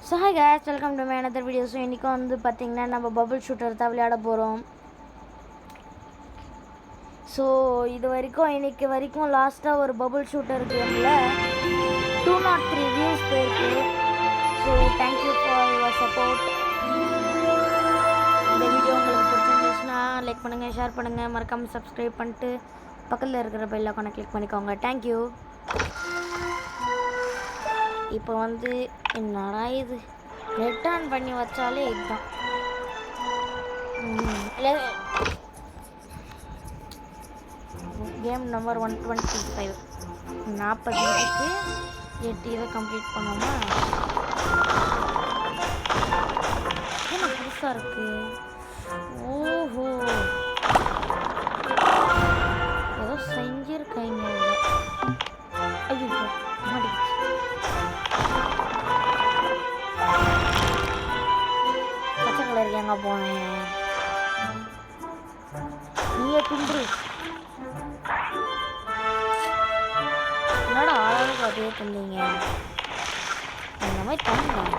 So hi guys, welcome to my another video. So இன்றைக்கி வந்து பார்த்திங்கன்னா நம்ம பபுள் ஷூட்டர் தான் விளையாட போகிறோம். ஸோ இன்றைக்கி வரைக்கும் லாஸ்ட்டாக ஒரு பபுள் ஷூட்டர் கேமில் 203 வியூஸ் போயிருக்கு. So thank you for your support. இந்த வீடியோ உங்களுக்கு பிடிச்சிருந்துச்சுன்னா லைக் பண்ணுங்கள், ஷேர் பண்ணுங்கள், மறக்காமல் சப்ஸ்கிரைப் பண்ணிட்டு பக்கத்தில் இருக்கிற பெல் ஐகானை கிளிக் பண்ணிக்கோங்க. தேங்க்யூ. இப்போ வந்து என்னடா இது ரிட்டர்ன் பண்ணி வச்சாலே இதுதான். கேம் நம்பர் 125 40 இதுக்கு 8 இதை கம்ப்ளீட் பண்ணோமா? என்ன புதுசாக இருக்கு? ஓஹோ, ஏதோ செஞ்சிருக்காங்க. ஐயோ மாட்டிக்கிச்சு. பச்சை கலர் எங்க போனேன்? நீயே துண்டு. என்னடா ஆளாளுக்கு அதே தந்தீங்க? இந்த மாதிரி தந்தேன்.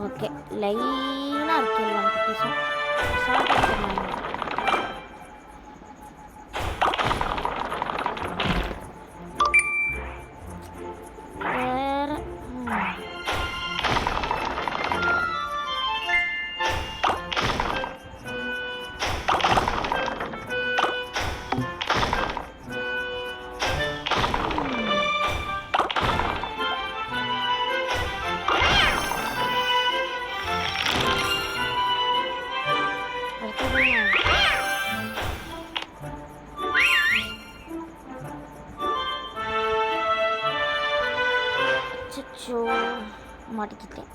ஓகே, லைனாக இருக்கலாம் குட்டிஸும் சாப்பிட்டு வேறு மாட்டிக்கிட்டேன்.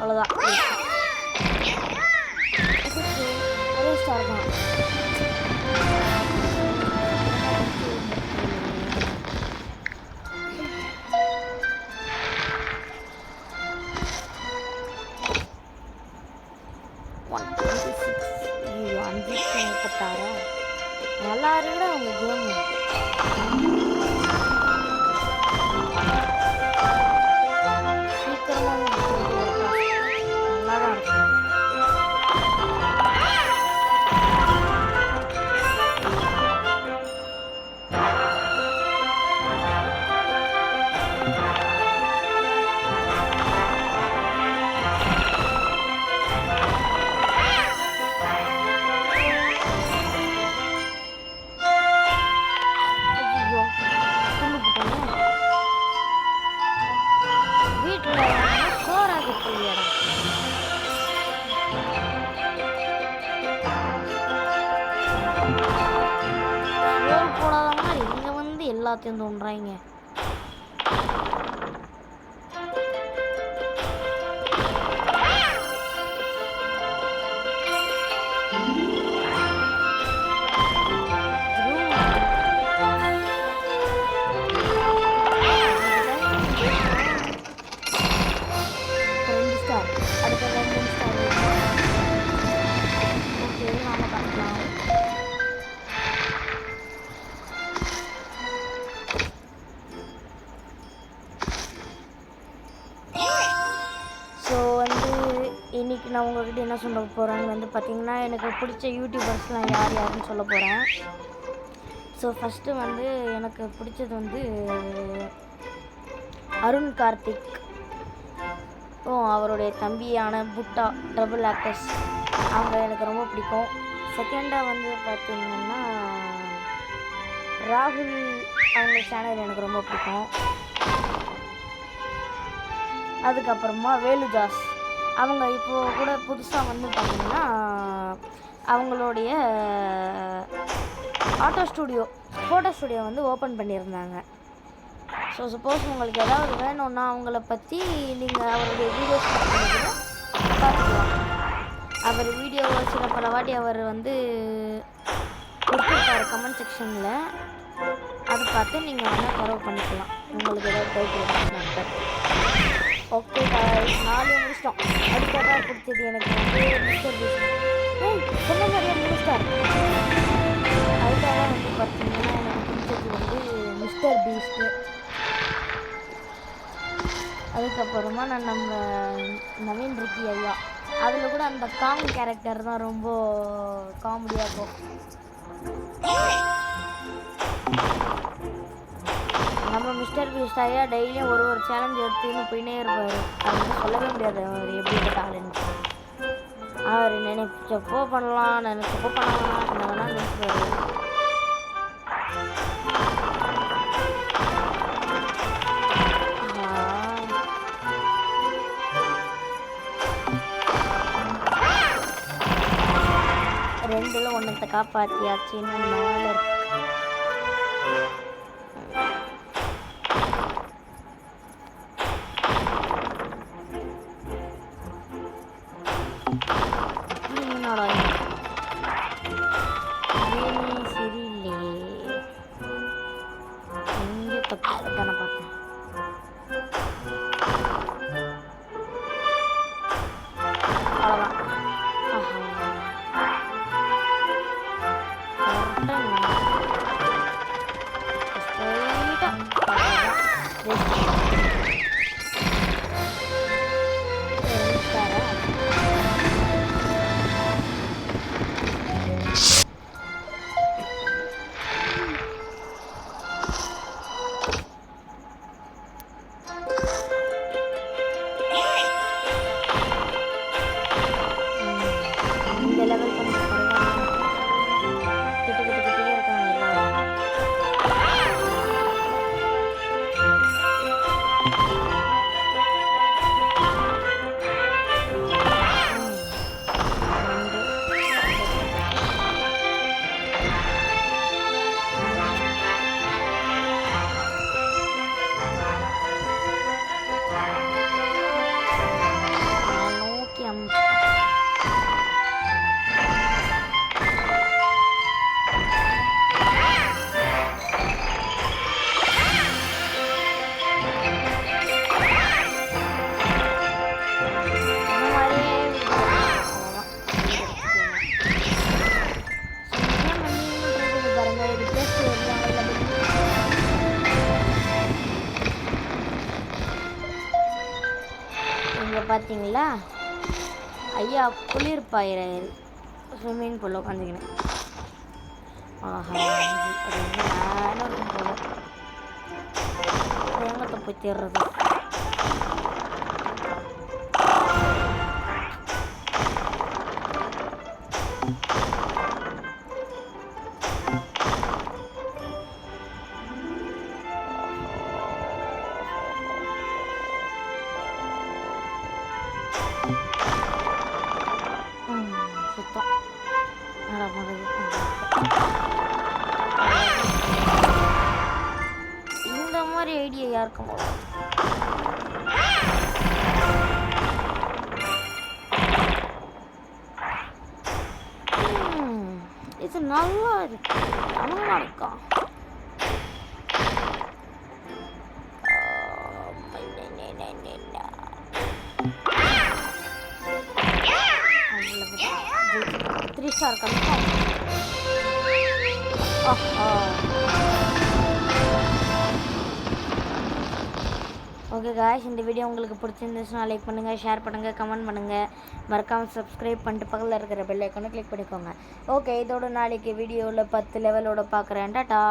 அவ்வளோதான். ஒரே ஸ்டார் தான். நல்லா இருக்குடா உங்க கேமு. சீக்கிரமா நல்லா தான் இருக்கும். போடாத மாதிரி இங்கே வந்து எல்லாத்தையும் தோன்றாங்க. இன்றைக்கி நான் உங்கள்கிட்ட என்ன சொல்ல போகிறேன்னு வந்து பார்த்திங்கன்னா, எனக்கு பிடிச்ச யூடியூபர்ஸ்லாம் யார் யாருன்னு சொல்ல போகிறேன். ஸோ ஃபஸ்ட்டு வந்து எனக்கு பிடிச்சது வந்து அருண் கார்த்திக், அவருடைய தம்பியான புட்டா ட்ரபிள் ஆக்டர்ஸ், அவங்க எனக்கு ரொம்ப பிடிக்கும். செகண்டாக வந்து பார்த்திங்கன்னா ராகுல், அவங்க சேனல் எனக்கு ரொம்ப பிடிக்கும். அதுக்கப்புறமா வேலுஜாஸ் அவங்க இப்போது கூட புதுசாக வந்து பார்த்திங்கன்னா அவங்களுடைய ஃபோட்டோ ஸ்டூடியோ வந்து ஓப்பன் பண்ணியிருந்தாங்க. ஸோ சப்போஸ் உங்களுக்கு ஏதாவது வேணும்னா அவங்கள பற்றி நீங்கள் அவருடைய வீடியோஸ் பார்த்துக்கலாம். அவர் வீடியோ சில பல வாட்டி அவர் வந்து கொடுத்துருக்காரு கமெண்ட் செக்ஷனில். அதை பார்த்து நீங்கள் வந்து ஃபாலோ பண்ணிக்கலாம் உங்களுக்கு ஏதாவது டவுட் இருந்துச்சுன்னா. ஓகே நாளே முடிச்சிட்டோம். அதுக்காக பிடிச்சது எனக்கு வந்து மிஸ்டர் பீஸ்ட் சொன்ன மாதிரியே முடிச்சிட்டார். அதுக்காக வந்து பார்த்தீங்கன்னா எனக்கு பிடிச்சது வந்து மிஸ்டர் பீஸ்ட்டு. அதுக்கப்புறமா நான் நம்ம நவீன் ரிக்கி ஐயா அதில் கூட அந்த காங் கேரக்டர் தான் ரொம்ப காமெடியாக இருக்கும். நம்ம மிஸ்டர் பீஸ்ட் ஐயா டெய்லியும் ஒரு சேலஞ்ச் எடுத்துன்னு போயினே இருப்பார். அது வந்து சொல்லவே முடியாது அவர் எப்படிப்பட்ட ஆளுன்னு. அவர் நினைச்சப்போ பண்ணலாம், நினைச்சப்போ பண்ணலாம், என்ன வேணால் நினைச்சுவார். ரெண்டில் ஒன்றத்தை காப்பாற்றியாச்சின்னு மேலே இருக்கு. சரியில்லையே எங்கே தப்பு தானே பார்த்தேன். பார்த்தீங்களா ஐயா குளிர் பாயிறாரு ஸ்விம்மிங் பூலில் உட்காந்துக்கினேன். ஆஹா அது வந்து வேலை இருக்கும் போல. எங்கத்தை போய் தேடுறது? இந்த மாதிரி ஐடியா யாருக்கும் இது நல்லா இருக்கு. நல்லா இருக்கா? Three star confirm. Okay guys, இந்த வீடியோ உங்களுக்கு பிடிச்சிருந்துச்சுன்னா லைக் பண்ணுங்கள், ஷேர் பண்ணுங்கள், கமெண்ட் பண்ணுங்கள், மறக்காமல் சப்ஸ்கிரைப் பண்ணிட்டு பக்கத்தில் இருக்கிற பெல் ஐக்கானை கிளிக் பண்ணிக்கோங்க. ஓகே, இதோட நாளைக்கு வீடியோவில் 10 லெவலோட பார்க்குறேன். டாடா.